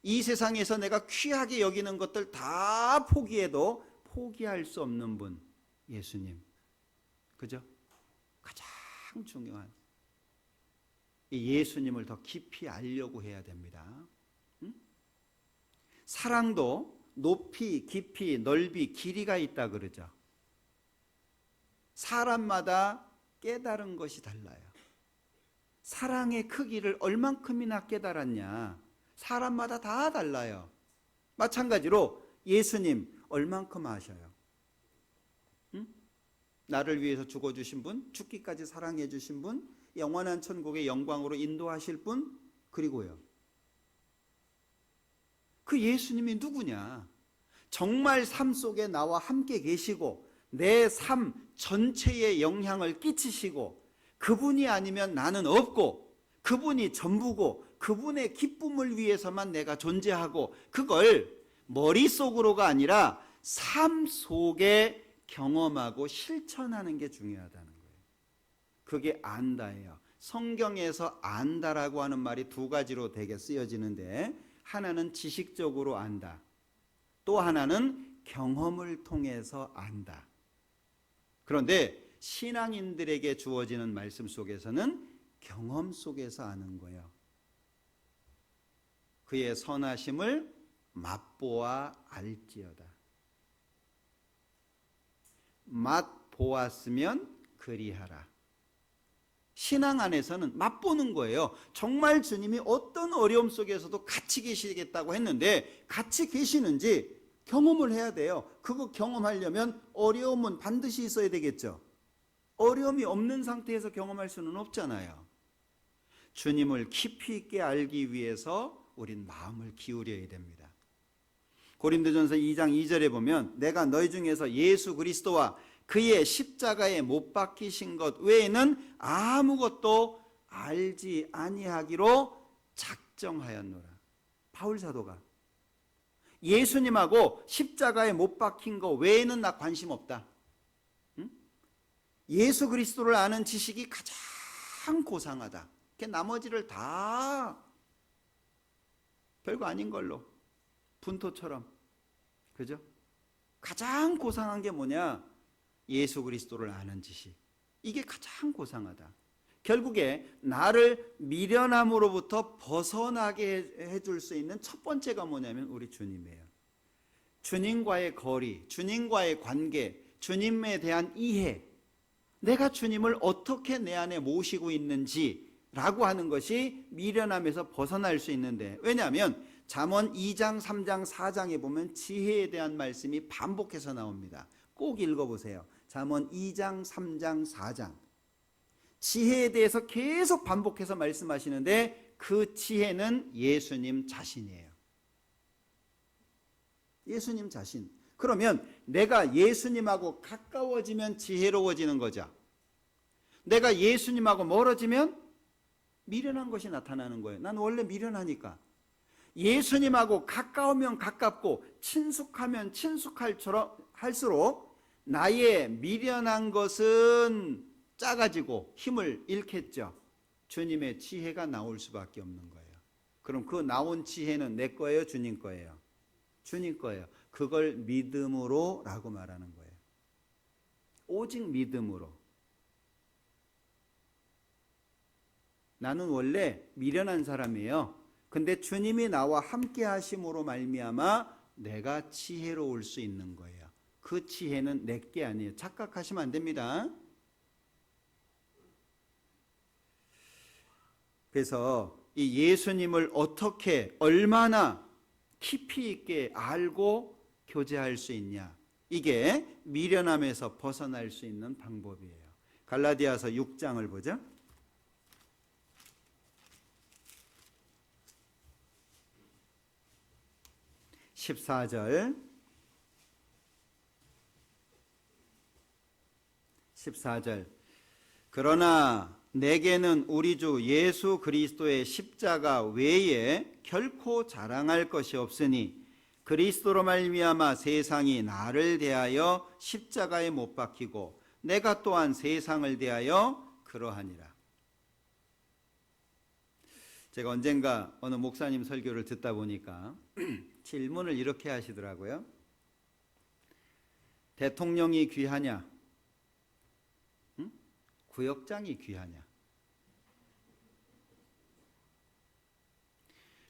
이 세상에서 내가 귀하게 여기는 것들 다 포기해도 포기할 수 없는 분, 예수님. 그죠? 가장 중요한 이 예수님을 더 깊이 알려고 해야 됩니다. 응? 사랑도 높이, 깊이, 넓이, 길이가 있다 그러죠. 사람마다 깨달은 것이 달라요. 사랑의 크기를 얼만큼이나 깨달았냐, 사람마다 다 달라요. 마찬가지로 예수님 얼만큼 아셔요? 응? 나를 위해서 죽어주신 분, 죽기까지 사랑해 주신 분, 영원한 천국의 영광으로 인도하실 분, 그리고요, 그 예수님이 누구냐? 정말 삶 속에 나와 함께 계시고 내 삶 전체에 영향을 끼치시고 그분이 아니면 나는 없고 그분이 전부고 그분의 기쁨을 위해서만 내가 존재하고, 그걸 머릿속으로가 아니라 삶 속에 경험하고 실천하는 게 중요하다는 거예요. 그게 안다예요. 성경에서 안다라고 하는 말이 두 가지로 되게 쓰여지는데, 하나는 지식적으로 안다, 또 하나는 경험을 통해서 안다. 그런데 신앙인들에게 주어지는 말씀 속에서는 경험 속에서 아는 거예요. 그의 선하심을 맛보아 알지어다. 맛보았으면 그리하라. 신앙 안에서는 맛보는 거예요. 정말 주님이 어떤 어려움 속에서도 같이 계시겠다고 했는데 같이 계시는지 경험을 해야 돼요. 그거 경험하려면 어려움은 반드시 있어야 되겠죠. 어려움이 없는 상태에서 경험할 수는 없잖아요. 주님을 깊이 있게 알기 위해서 우린 마음을 기울여야 됩니다. 고린도전서 2장 2절에 보면 내가 너희 중에서 예수 그리스도와 그의 십자가에 못 박히신 것 외에는 아무것도 알지 아니하기로 작정하였노라. 바울 사도가 예수님하고 십자가에 못 박힌 것 외에는 나 관심 없다. 응? 예수 그리스도를 아는 지식이 가장 고상하다. 나머지를 다 별거 아닌 걸로, 분토처럼. 그죠? 가장 고상한 게 뭐냐? 예수 그리스도를 아는 지식. 이게 가장 고상하다. 결국에 나를 미련함으로부터 벗어나게 해줄 수 있는 첫 번째가 뭐냐면 우리 주님이에요. 주님과의 거리, 주님과의 관계, 주님에 대한 이해, 내가 주님을 어떻게 내 안에 모시고 있는지라고 하는 것이 미련함에서 벗어날 수 있는데, 왜냐하면 잠언 2장, 3장, 4장에 보면 지혜에 대한 말씀이 반복해서 나옵니다. 꼭 읽어보세요. 잠언 2장, 3장, 4장. 지혜에 대해서 계속 반복해서 말씀하시는데 그 지혜는 예수님 자신이에요. 예수님 자신. 그러면 내가 예수님하고 가까워지면 지혜로워지는 거죠. 내가 예수님하고 멀어지면 미련한 것이 나타나는 거예요. 난 원래 미련하니까. 예수님하고 가까우면 가깝고 친숙하면 친숙할수록 나의 미련한 것은 작아지고 힘을 잃겠죠. 주님의 지혜가 나올 수밖에 없는 거예요. 그럼 그 나온 지혜는 내 거예요? 주님 거예요? 주님 거예요. 그걸 믿음으로 라고 말하는 거예요. 오직 믿음으로. 나는 원래 미련한 사람이에요. 근데 주님이 나와 함께 하심으로 말미암아 내가 지혜로울 수 있는 거예요. 그 지혜는 내 게 아니에요. 착각하시면 안 됩니다. 그래서 이 예수님을 어떻게 얼마나 깊이 있게 알고 교제할 수 있냐, 이게 미련함에서 벗어날 수 있는 방법이에요. 갈라디아서 6장을 보죠. 14절 14절 그러나 내게는 우리 주 예수 그리스도의 십자가 외에 결코 자랑할 것이 없으니 그리스도로 말미암아 세상이 나를 대하여 십자가에 못 박히고 내가 또한 세상을 대하여 그러하니라. 제가 언젠가 어느 목사님 설교를 듣다 보니까 질문을 이렇게 하시더라고요. 대통령이 귀하냐? 응? 구역장이 귀하냐?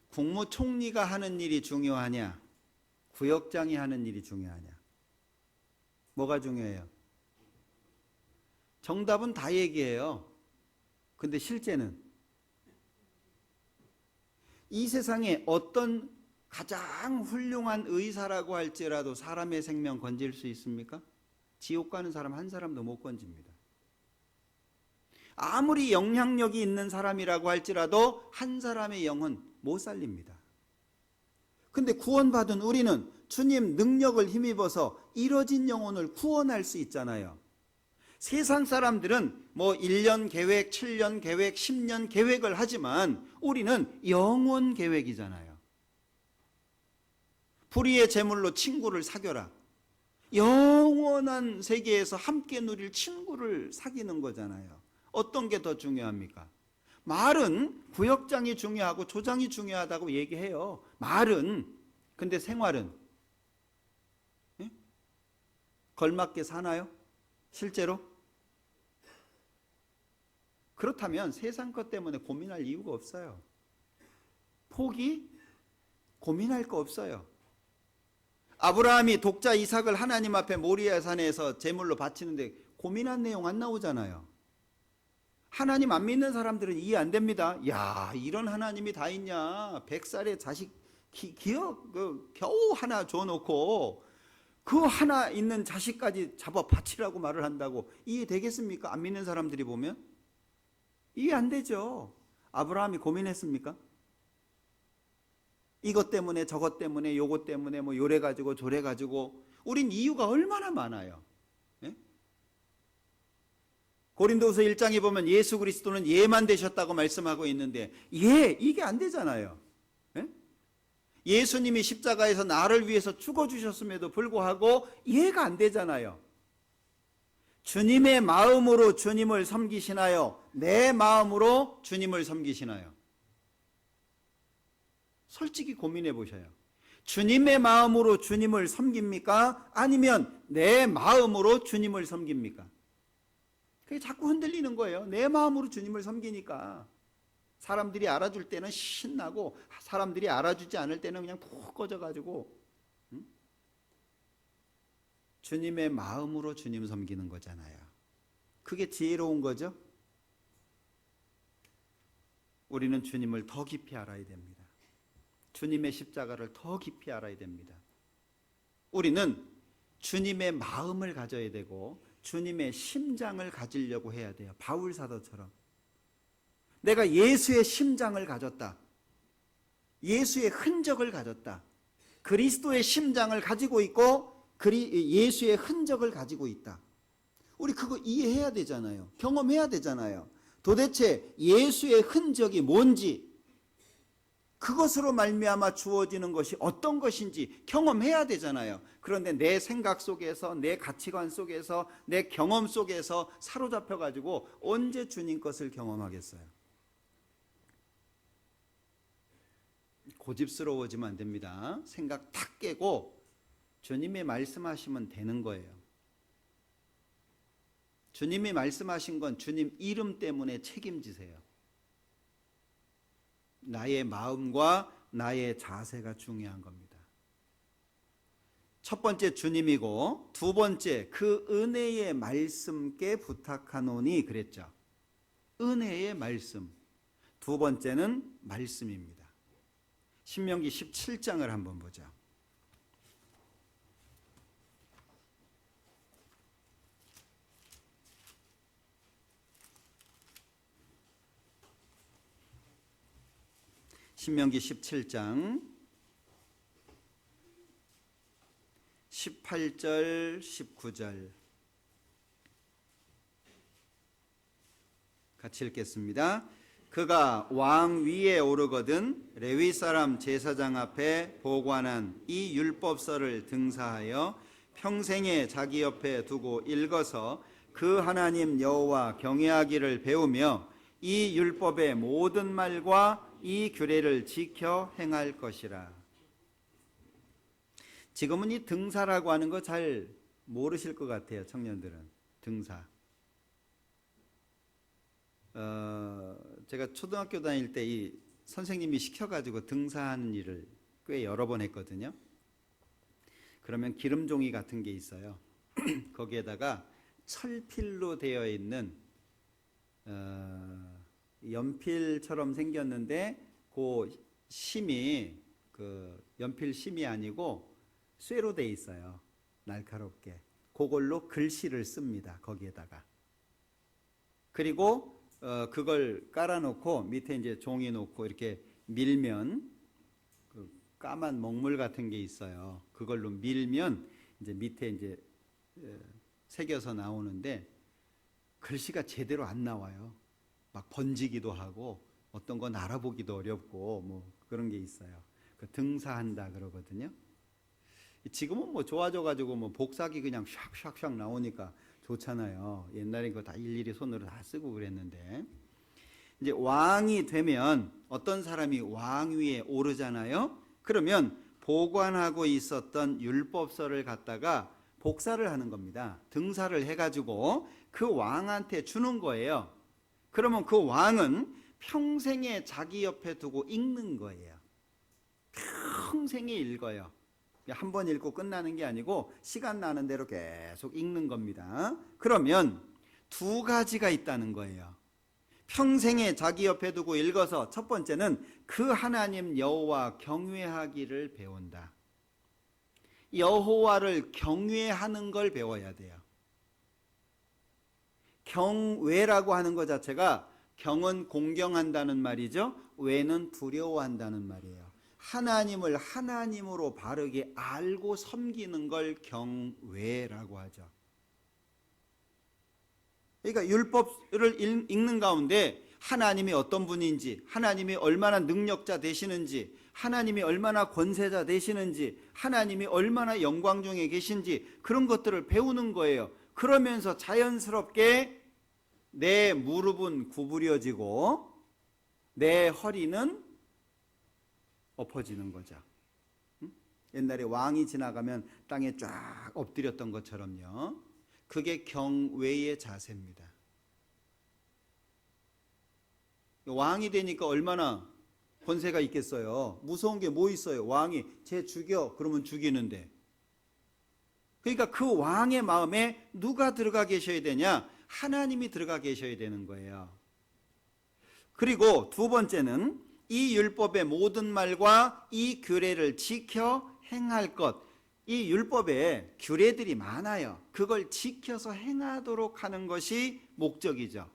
국무총리가 하는 일이 중요하냐? 구역장이 하는 일이 중요하냐? 뭐가 중요해요? 정답은 다 얘기해요. 근데 실제는 이 세상에 어떤 가장 훌륭한 의사라고 할지라도 사람의 생명 건질 수 있습니까? 지옥 가는 사람 한 사람도 못 건집니다. 아무리 영향력이 있는 사람이라고 할지라도 한 사람의 영은 못 살립니다. 근데 구원받은 우리는 주님 능력을 힘입어서 이뤄진 영혼을 구원할 수 있잖아요. 세상 사람들은 뭐 1년 계획, 7년 계획, 10년 계획을 하지만 우리는 영원 계획이잖아요. 불의의 제물로 친구를 사겨라. 영원한 세계에서 함께 누릴 친구를 사귀는 거잖아요. 어떤 게 더 중요합니까? 말은 구역장이 중요하고 조장이 중요하다고 얘기해요. 말은. 근데 생활은? 예? 걸맞게 사나요? 실제로? 그렇다면 세상 것 때문에 고민할 이유가 없어요. 포기? 고민할 거 없어요. 아브라함이 독자 이삭을 하나님 앞에 모리아 산에서 제물로 바치는데 고민한 내용 안 나오잖아요. 하나님 안 믿는 사람들은 이해 안 됩니다. 야, 이런 하나님이 다 있냐? 100살의 자식 겨우 하나 줘놓고 그 하나 있는 자식까지 잡아 바치라고 말을 한다고 이해되겠습니까? 안 믿는 사람들이 보면 이해 안 되죠. 아브라함이 고민했습니까? 이것 때문에 저것 때문에 요것 때문에 뭐 요래 가지고 저래 가지고 우린 이유가 얼마나 많아요. 예? 고린도후서 1장에 보면 예수 그리스도는 예만 되셨다고 말씀하고 있는데 이게 안 되잖아요. 예? 예수님이 십자가에서 나를 위해서 죽어주셨음에도 불구하고 이해가 안 되잖아요. 주님의 마음으로 주님을 섬기시나요? 내 마음으로 주님을 섬기시나요? 솔직히 고민해 보셔요. 주님의 마음으로 주님을 섬깁니까? 아니면 내 마음으로 주님을 섬깁니까? 그게 자꾸 흔들리는 거예요. 내 마음으로 주님을 섬기니까. 사람들이 알아줄 때는 신나고 사람들이 알아주지 않을 때는 그냥 푹 꺼져가지고 주님의 마음으로 주님 섬기는 거잖아요. 그게 지혜로운 거죠. 우리는 주님을 더 깊이 알아야 됩니다. 주님의 십자가를 더 깊이 알아야 됩니다. 우리는 주님의 마음을 가져야 되고 주님의 심장을 가지려고 해야 돼요. 바울 사도처럼 내가 예수의 심장을 가졌다. 예수의 흔적을 가졌다. 그리스도의 심장을 가지고 있고 예수의 흔적을 가지고 있다. 우리 그거 이해해야 되잖아요. 경험해야 되잖아요. 도대체 예수의 흔적이 뭔지 그것으로 말미암아 주어지는 것이 어떤 것인지 경험해야 되잖아요. 그런데 내 생각 속에서 내 가치관 속에서 내 경험 속에서 사로잡혀 가지고 언제 주님 것을 경험하겠어요? 고집스러워지면 안 됩니다. 생각 탁 깨고 주님이 말씀하시면 되는 거예요. 주님이 말씀하신 건 주님 이름 때문에 책임지세요. 나의 마음과 나의 자세가 중요한 겁니다. 첫 번째 주님이고 두 번째 그 은혜의 말씀께 부탁하노니 그랬죠. 은혜의 말씀. 두 번째는 말씀입니다. 신명기 17장을 한번 보자. 신명기 17장 18절 19절 같이 읽겠습니다. 그가 왕 위에 오르거든 레위 사람 제사장 앞에 보관한 이 율법서를 등사하여 평생에 자기 옆에 두고 읽어서 그 하나님 여호와 경외하기를 배우며 이 율법의 모든 말과 이 규례를 지켜 행할 것이라. 지금은 이 등사라고 하는 거 잘 모르실 것 같아요. 청년들은 등사. 제가 초등학교 다닐 때 이 선생님이 시켜가지고 등사하는 일을 꽤 여러 번 했거든요. 그러면 기름종이 같은 게 있어요. 거기에다가 철필로 되어 있는 연필처럼 생겼는데 그 심이 그 연필 심이 아니고 쇠로 돼 있어요. 날카롭게. 그걸로 글씨를 씁니다. 거기에다가. 그리고 그걸 깔아놓고 밑에 이제 종이 놓고 이렇게 밀면 그 까만 먹물 같은 게 있어요. 그걸로 밀면 이제 밑에 이제 새겨서 나오는데 글씨가 제대로 안 나와요. 막 번지기도 하고 어떤 건 알아보기도 어렵고 뭐 그런 게 있어요. 그 등사한다 그러거든요. 지금은 뭐 좋아져가지고 뭐 복사기 그냥 샥샥샥 나오니까 좋잖아요. 옛날에 그거 다 일일이 손으로 다 쓰고 그랬는데 이제 왕이 되면 어떤 사람이 왕위에 오르잖아요. 그러면 보관하고 있었던 율법서를 갖다가 복사를 하는 겁니다. 등사를 해가지고 그 왕한테 주는 거예요. 그러면 그 왕은 평생에 자기 옆에 두고 읽는 거예요. 평생에 읽어요. 한 번 읽고 끝나는 게 아니고 시간 나는 대로 계속 읽는 겁니다. 그러면 두 가지가 있다는 거예요. 평생에 자기 옆에 두고 읽어서 첫 번째는 그 하나님 여호와 경외하기를 배운다. 여호와를 경외하는 걸 배워야 돼요. 경외라고 하는 것 자체가 경은 공경한다는 말이죠. 외는 두려워한다는 말이에요. 하나님을 하나님으로 바르게 알고 섬기는 걸 경외라고 하죠. 그러니까 율법을 읽는 가운데 하나님이 어떤 분인지, 하나님이 얼마나 능력자 되시는지, 하나님이 얼마나 권세자 되시는지, 하나님이 얼마나 영광 중에 계신지 그런 것들을 배우는 거예요. 그러면서 자연스럽게 내 무릎은 구부려지고 내 허리는 엎어지는 거죠. 옛날에 왕이 지나가면 땅에 쫙 엎드렸던 것처럼요. 그게 경외의 자세입니다. 왕이 되니까 얼마나 권세가 있겠어요. 무서운 게 뭐 있어요. 왕이 쟤 죽여 그러면 죽이는데. 그러니까 그 왕의 마음에 누가 들어가 계셔야 되냐? 하나님이 들어가 계셔야 되는 거예요. 그리고 두 번째는 이 율법의 모든 말과 이 규례를 지켜 행할 것. 이 율법에 규례들이 많아요. 그걸 지켜서 행하도록 하는 것이 목적이죠.